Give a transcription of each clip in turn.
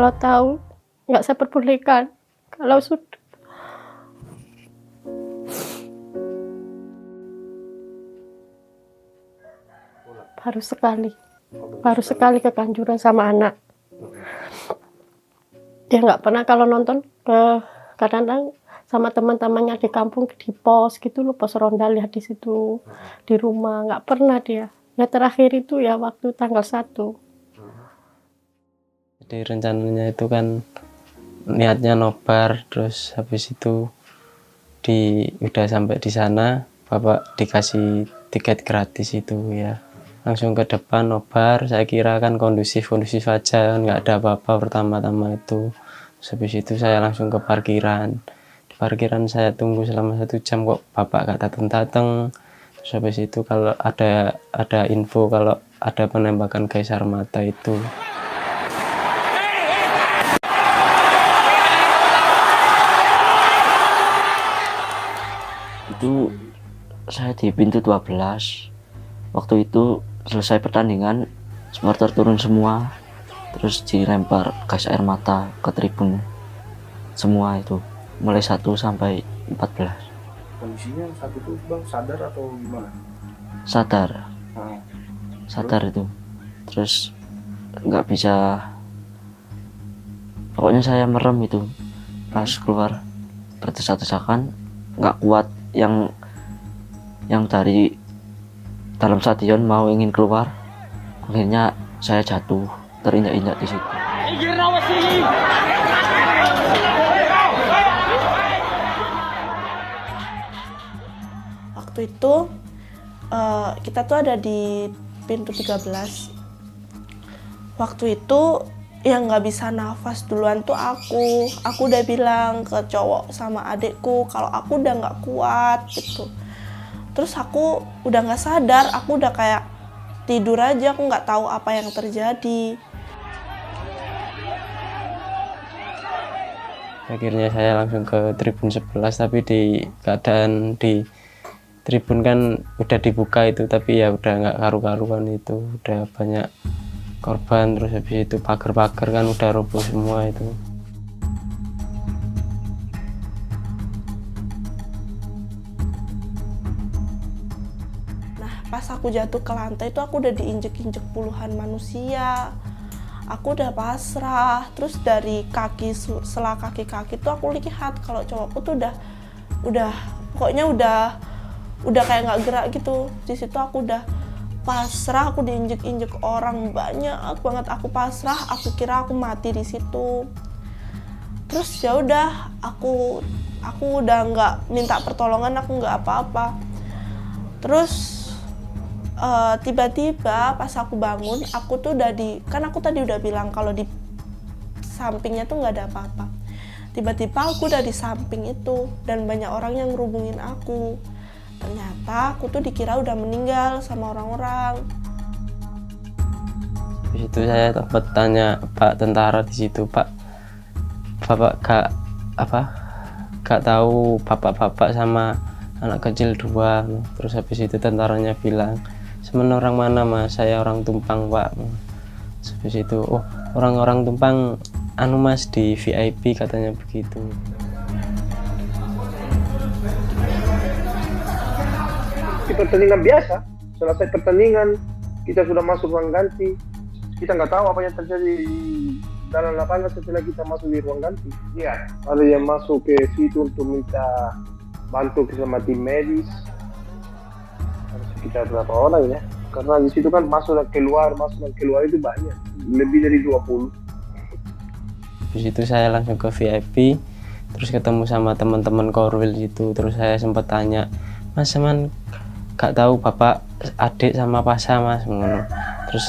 Kalau tahu nggak saya perbolehkan. Kalau sudah baru sekali ke Kanjuran sama anak. Dia nggak pernah kalau nonton kadang-kadang sama teman-temannya di kampung di pos gitu loh, pos ronda, lihat di situ di rumah, nggak pernah dia. Ya terakhir itu ya waktu tanggal 1. Jadi rencananya itu kan niatnya nobar, terus habis itu udah sampai di sana bapak dikasih tiket gratis itu ya, langsung ke depan nobar. Saya kira kan kondusif aja, nggak ada apa-apa pertama-tama itu. Terus habis itu saya langsung ke parkiran. Di parkiran saya tunggu selama 1 jam, kok bapak gak datang. Terus habis itu kalau ada info kalau ada penembakan gas air mata itu. Itu saya di pintu 12. Waktu itu selesai pertandingan, supporter turun semua, terus dilempar gas air mata ke tribun semua itu, mulai 1 sampai 14. Kondisinya saat itu Bang sadar atau gimana? Sadar itu, terus nggak bisa, pokoknya saya merem itu pas keluar, berdesak-desakan, nggak kuat. Yang dari dalam stadion mau ingin keluar, akhirnya saya jatuh terinjak-injak di situ. Waktu itu kita tuh ada di pintu 13. Waktu itu yang nggak bisa nafas duluan tuh aku udah bilang ke cowok sama adekku kalau aku udah nggak kuat gitu. Terus aku udah nggak sadar, aku udah kayak tidur aja, aku nggak tahu apa yang terjadi. Akhirnya saya langsung ke tribun 11, tapi di keadaan di tribun kan udah dibuka itu, tapi ya udah nggak karu-karuan itu, udah banyak korban. Terus habis itu pagar-pagar kan udah roboh semua itu. Nah, pas aku jatuh ke lantai itu aku udah diinjek-injek puluhan manusia. Aku udah pasrah. Terus dari kaki, selah kaki-kaki tuh aku lihat kalau cowokku tuh udah pokoknya udah kayak nggak gerak gitu. Di situ aku udah pasrah, aku diinjek-injek orang banyak banget, aku pasrah, aku kira aku mati di situ. Terus ya udah, aku udah nggak minta pertolongan, aku nggak apa-apa. Terus tiba-tiba pas aku bangun, aku tuh kan aku tadi udah bilang kalau di sampingnya tuh nggak ada apa-apa. Tiba-tiba aku udah di samping itu dan banyak orang yang ngerubungin aku. Ternyata aku tuh dikira udah meninggal sama orang-orang. Di situ saya sempat tanya Pak tentara di situ, Pak, Bapak gak tahu bapak-bapak sama anak kecil 2. Terus habis itu tentaranya bilang, "Semen orang mana Mas? Saya orang Tumpang Pak." Terus habis itu, "Oh, orang-orang Tumpang Mas di VIP," katanya begitu. Pertandingan biasa, selesai pertandingan kita sudah masuk ruang ganti, kita nggak tahu apa yang terjadi di dalam lapangan setelah kita masuk di ruang ganti. Iya, ada yang masuk ke situ untuk minta bantu sama tim medis, ada sekitar berapa orang ya, karena di situ kan masuk dan keluar itu banyak, lebih dari 20. Di situ saya langsung ke VIP, terus ketemu sama teman-teman Korwil gitu. Terus saya sempat tanya, "Mas, seman gak tahu bapak adik sama Pasha Mas?" ngono. Terus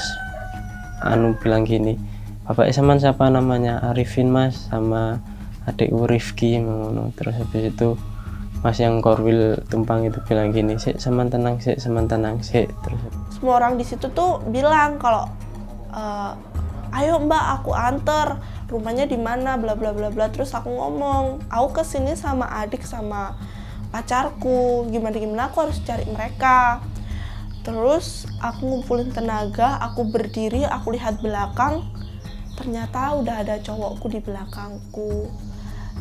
bilang gini, "Bapak Seman siapa namanya?" "Arifin Mas, sama adikku Rifki," ngono. Terus habis itu Mas yang Korwil Tumpang itu bilang gini, Seman tenang sih." Terus semua orang di situ tuh bilang kalau ayo Mbak, aku anter, rumahnya di mana, bla bla bla bla. Terus aku ngomong, aku kesini sama adik sama pacarku, gimana aku harus cari mereka. Terus aku ngumpulin tenaga, aku berdiri, aku lihat belakang, ternyata udah ada cowokku di belakangku.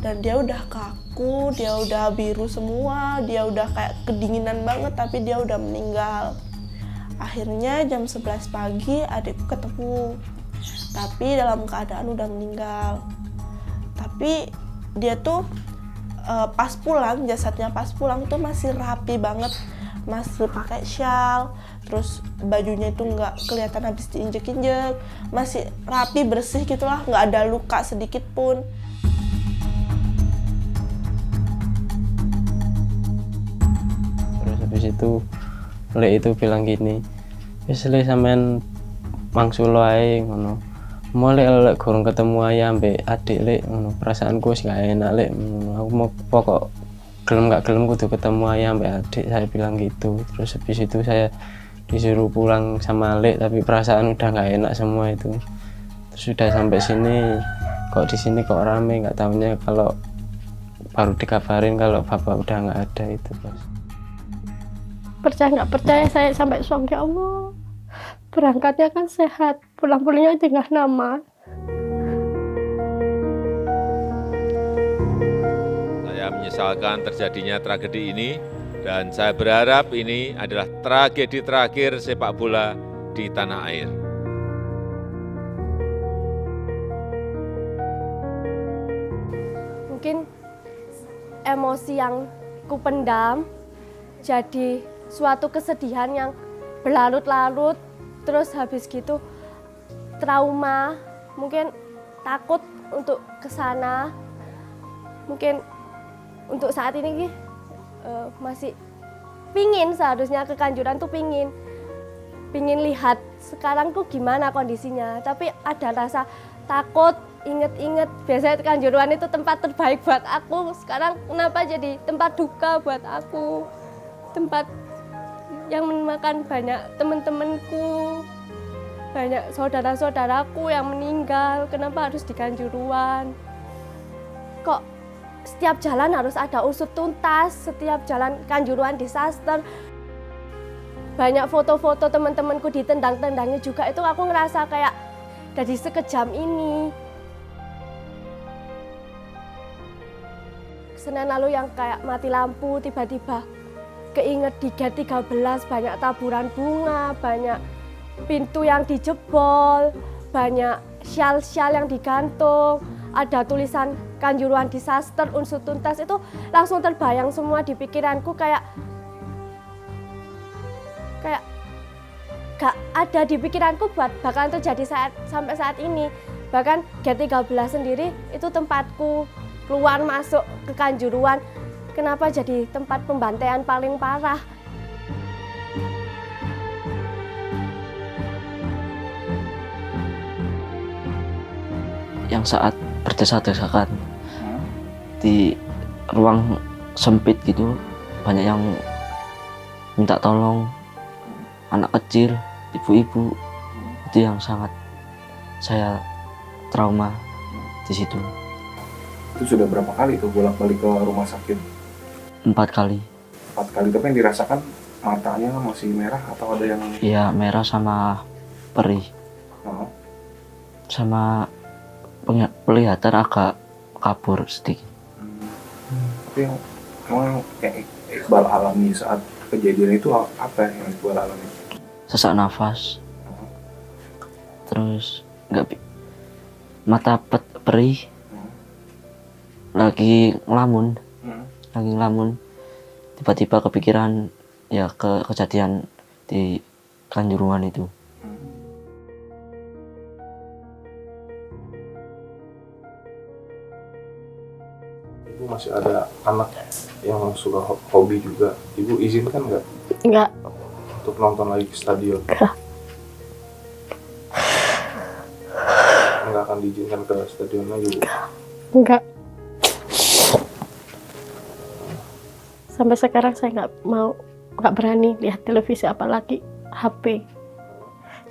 Dan dia udah kaku, dia udah biru semua, dia udah kayak kedinginan banget, tapi dia udah meninggal. Akhirnya jam 11 pagi adikku ketemu, tapi dalam keadaan udah meninggal. Tapi dia tuh pas pulang, jasadnya pas pulang tuh masih rapi banget, masih pakai shawl, terus bajunya itu nggak kelihatan habis diinjek-injek, masih rapi bersih gitulah, nggak ada luka sedikit pun. Terus habis itu Lek itu bilang gini, wis Le sampean mangsulo ae ngono. Mulai lek kurang ketemu ayah ambek adik Lek ngono, perasaanku wis gak enak Lek ngono. Aku mau pokok gelem gak gelem kudu ketemu ayah ambek adik, saya bilang gitu. Terus habis itu saya disuruh pulang sama Lek, tapi perasaan udah gak enak semua itu. Terus sudah sampai sini, kok di sini kok rame, nggak tahunya kalau baru dikabarin kalau bapak udah nggak ada itu, Bos. Percaya nggak percaya saya sampai shock, ya Allah, berangkatnya kan sehat, pulang-pulangnya tinggal nama. Saya menyesalkan terjadinya tragedi ini dan saya berharap ini adalah tragedi terakhir sepak bola di tanah air. Mungkin emosi yang kupendam jadi suatu kesedihan yang berlarut-larut, terus habis gitu trauma, mungkin takut untuk kesana, mungkin untuk saat ini masih pingin, seharusnya ke Kanjuruhan tuh pingin lihat sekarang tuh gimana kondisinya, tapi ada rasa takut, inget-inget biasanya Kanjuruhan itu tempat terbaik buat aku, sekarang kenapa jadi tempat duka buat aku, tempat yang memakan banyak teman-temanku, banyak saudara-saudaraku yang meninggal. Kenapa harus di Kanjuruhan? Kok setiap jalan harus ada usut tuntas, setiap jalan Kanjuruhan disaster. Banyak foto-foto teman-temanku ditendang-tendangnya juga, itu aku ngerasa kayak dari sekejam ini. Senin lalu yang kayak mati lampu, tiba-tiba keinget di Gate 13 banyak taburan bunga, banyak pintu yang dijebol, banyak syal-syal yang digantung, ada tulisan Kanjuruhan disaster, unsur tuntas, itu langsung terbayang semua di pikiranku, kayak gak ada di pikiranku buat bakalan terjadi sampai saat ini. Bahkan Gate 13 sendiri itu tempatku keluar masuk ke Kanjuruhan. Kenapa jadi tempat pembantaian paling parah? Yang saat berdesak-desakan di ruang sempit gitu, banyak yang minta tolong, anak kecil, ibu-ibu, itu yang sangat saya trauma di situ. Itu sudah berapa kali tuh bolak-balik ke rumah sakit? 4 kali. 4 kali, tapi yang dirasakan matanya masih merah atau ada yang... Iya, merah sama perih. Oh. Sama penglihatan agak kabur sedikit. Tapi emang yang Iqbal alami saat kejadian itu apa yang Iqbal alami? Sesak nafas. Terus mata perih. Lagi ngelamun. Tiba-tiba kepikiran ya kejadian di Kanjuruhan itu. Ibu masih ada anak yang suka hobi juga. Ibu izinkan nggak Enggak. untuk nonton lagi ke stadion? Nggak akan diizinkan ke stadion lagi, Bu? Enggak. Sampai sekarang saya nggak berani lihat televisi, apalagi HP.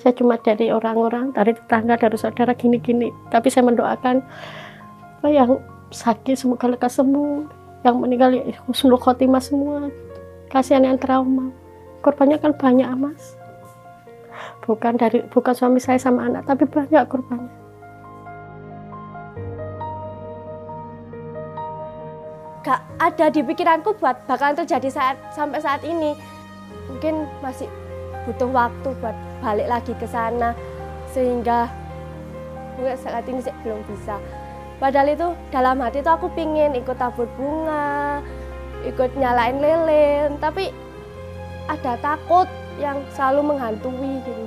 Saya cuma dari orang-orang, dari tetangga, dari saudara gini-gini. Tapi saya mendoakan yang sakit semoga lekas sembuh, yang meninggal husnul khotimah semua. Kasihan yang trauma. Korbannya kan banyak, Mas. Bukan suami saya sama anak, tapi banyak korbannya. gak ada di pikiranku buat bakalan terjadi sampai saat ini. Mungkin masih butuh waktu buat balik lagi ke sana, sehingga mungkin saat ini sih belum bisa. Padahal itu dalam hati tuh aku pingin ikut tabur bunga, ikut nyalain lilin, tapi ada takut yang selalu menghantui gitu.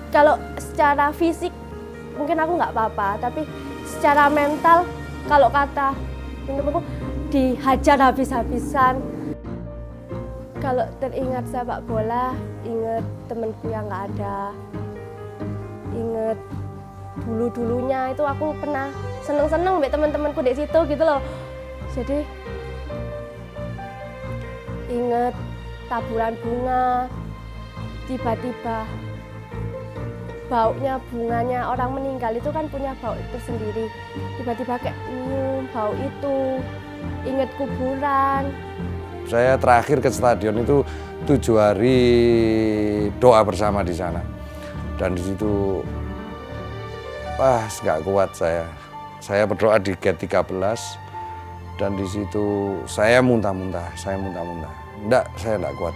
Kalau secara fisik mungkin aku nggak apa-apa, tapi secara mental kalau kata menurutku dihajar habis-habisan. Kalau teringat sepak bola, inget temenku yang nggak ada, inget dulu-dulunya itu aku pernah seneng-seneng sama teman-temanku di situ gitu loh. Jadi inget taburan bunga, tiba-tiba baunya bunganya orang meninggal itu kan punya bau tersendiri. Tiba-tiba kayak nyium bau itu, inget kuburan. Saya terakhir ke stadion itu 7 hari doa bersama di sana. Dan di situ nggak kuat saya. Saya berdoa di gate 13 dan di situ saya muntah-muntah. Enggak, saya enggak kuat.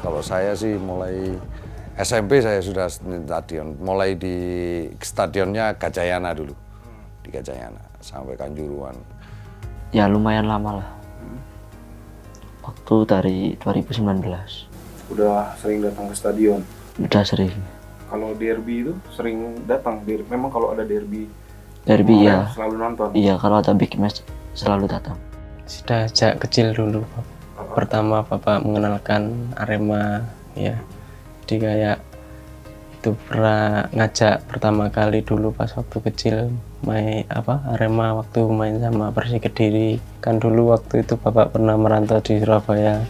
Kalau saya sih mulai SMP saya sudah stadion, mulai di stadionnya Gajayana dulu, di Gajayana sampai Kanjuruhan. Ya lumayan lama lah, waktu dari 2019. Udah sering datang ke stadion? Udah sering. Kalau derby itu sering datang? Memang kalau ada derby ya selalu nonton? Iya, kalau ada big match selalu datang. Sudah sejak kecil dulu. Pertama Bapak mengenalkan Arema ya. Jadi kayak itu pernah ngajak pertama kali dulu pas waktu kecil main Arema waktu main sama Persik Kediri. Kan dulu waktu itu Bapak pernah merantau di Surabaya.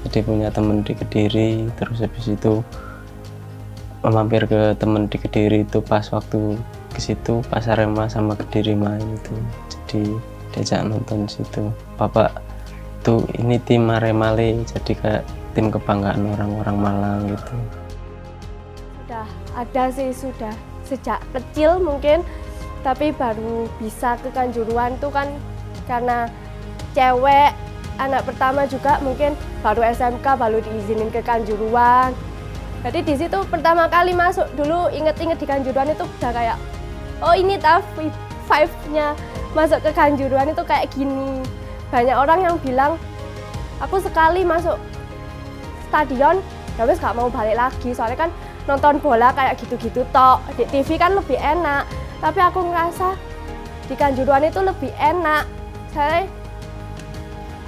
Jadi punya teman di Kediri, terus habis itu mampir ke teman di Kediri itu pas waktu ke situ pas Arema sama Kediri main itu. Jadi diajak nonton situ. Bapak tuh ini tim Arema Le, jadi kayak tim kebanggaan orang-orang Malang gitu. Sudah ada sih, sudah sejak kecil mungkin, tapi baru bisa ke Kanjuruhan tuh kan karena cewek, anak pertama juga mungkin baru SMK baru diizinin ke Kanjuruhan. Jadi di situ pertama kali masuk dulu inget-inget di Kanjuruhan itu udah kayak oh ini vibe-nya masuk ke Kanjuruhan itu kayak gini. Banyak orang yang bilang, aku sekali masuk stadion, ya wes gak mau balik lagi. Soalnya kan nonton bola kayak gitu-gitu tok. Di TV kan lebih enak. Tapi aku ngerasa di Kanjuruhan itu lebih enak.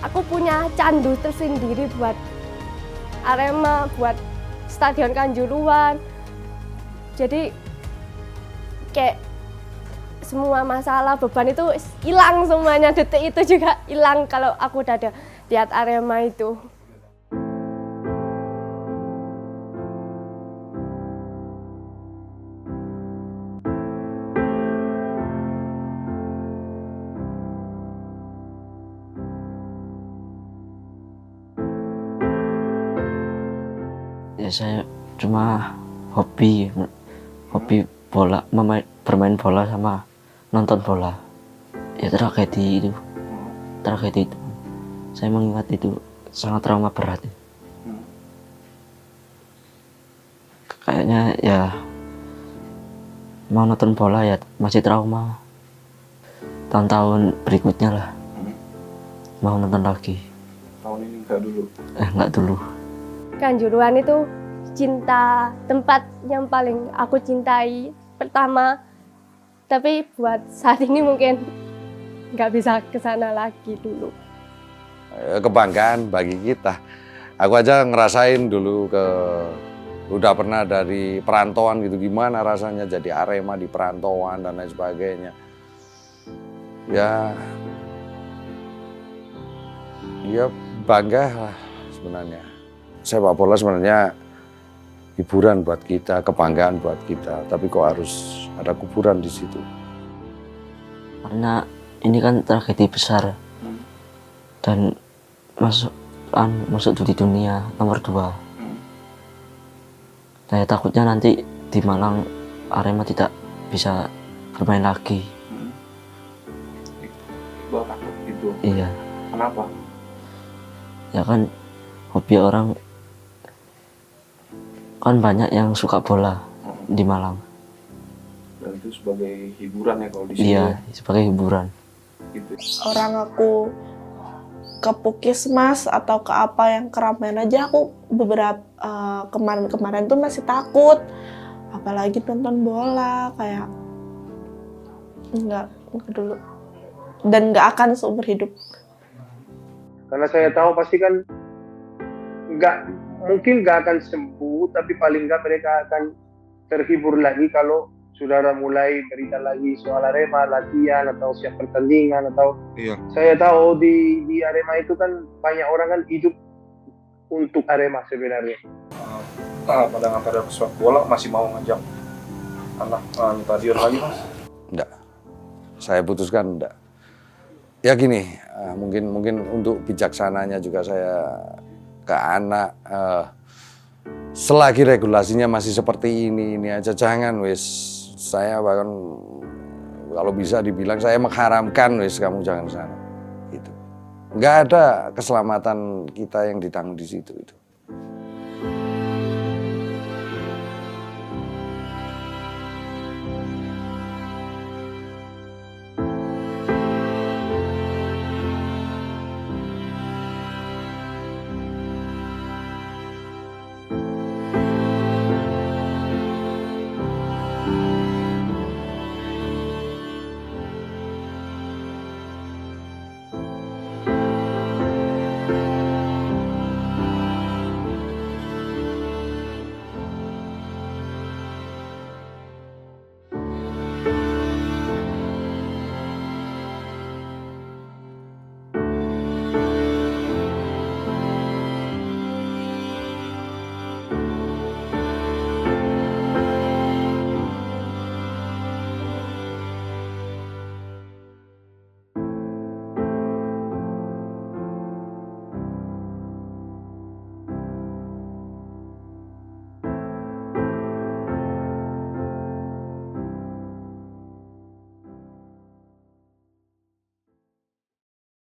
Aku punya candu tersendiri buat Arema, buat stadion Kanjuruhan. Jadi kayak semua masalah, beban itu hilang semuanya, detik itu juga hilang kalau aku udah ada lihat Arema itu. Ya saya cuma hobi bola, bermain bola sama nonton bola. Ya tragedi itu saya mengingat itu sangat trauma berat. Kayaknya ya mau nonton bola ya masih trauma. Tahun-tahun berikutnya lah mau nonton lagi. Tahun ini enggak dulu? Enggak dulu. Kanjuruhan itu tempat yang paling aku cintai pertama. Tapi buat saat ini mungkin nggak bisa ke sana lagi dulu. Kebanggaan bagi kita. Aku aja ngerasain dulu udah pernah dari perantauan gitu, gimana rasanya jadi Arema di perantauan dan lain sebagainya. Ya bangga lah sebenarnya. Sepak bola sebenarnya hiburan buat kita, kebanggaan buat kita. Tapi kok harus ada kuburan di situ. Karena ini kan tragedi besar dan masuk di dunia nomor 2. Saya takutnya nanti di Malang Arema tidak bisa bermain lagi. Iqbal takut gitu. Iya. Kenapa? Ya kan hobi orang kan banyak yang suka bola di Malang. Dan itu sebagai hiburan ya kalau di sini. Iya, sebagai hiburan. Gitu. Orang aku ke Puskesmas atau ke apa yang keramaian aja aku beberapa kemarin-kemarin tuh masih takut, apalagi nonton bola kayak enggak dulu dan nggak akan seumur hidup. Karena saya tahu pasti kan mungkin nggak akan sembuh, tapi paling nggak mereka akan terhibur lagi kalau saudara mulai berita lagi soal Arema, latihan atau siap pertandingan atau saya tahu di Arema itu kan banyak orang kan hidup untuk Arema sebenarnya. Pandangan terhadap sepak bola masih mau ngajak anak stadion lagi Mas? Enggak, saya putuskan enggak. Ya gini, mungkin untuk bijaksananya juga saya ke anak, selagi regulasinya masih seperti ini aja jangan wis. Saya bahkan kalau bisa dibilang saya mengharamkan wis kamu jangan sana. Gitu. Nggak ada keselamatan kita yang ditanggung di situ itu.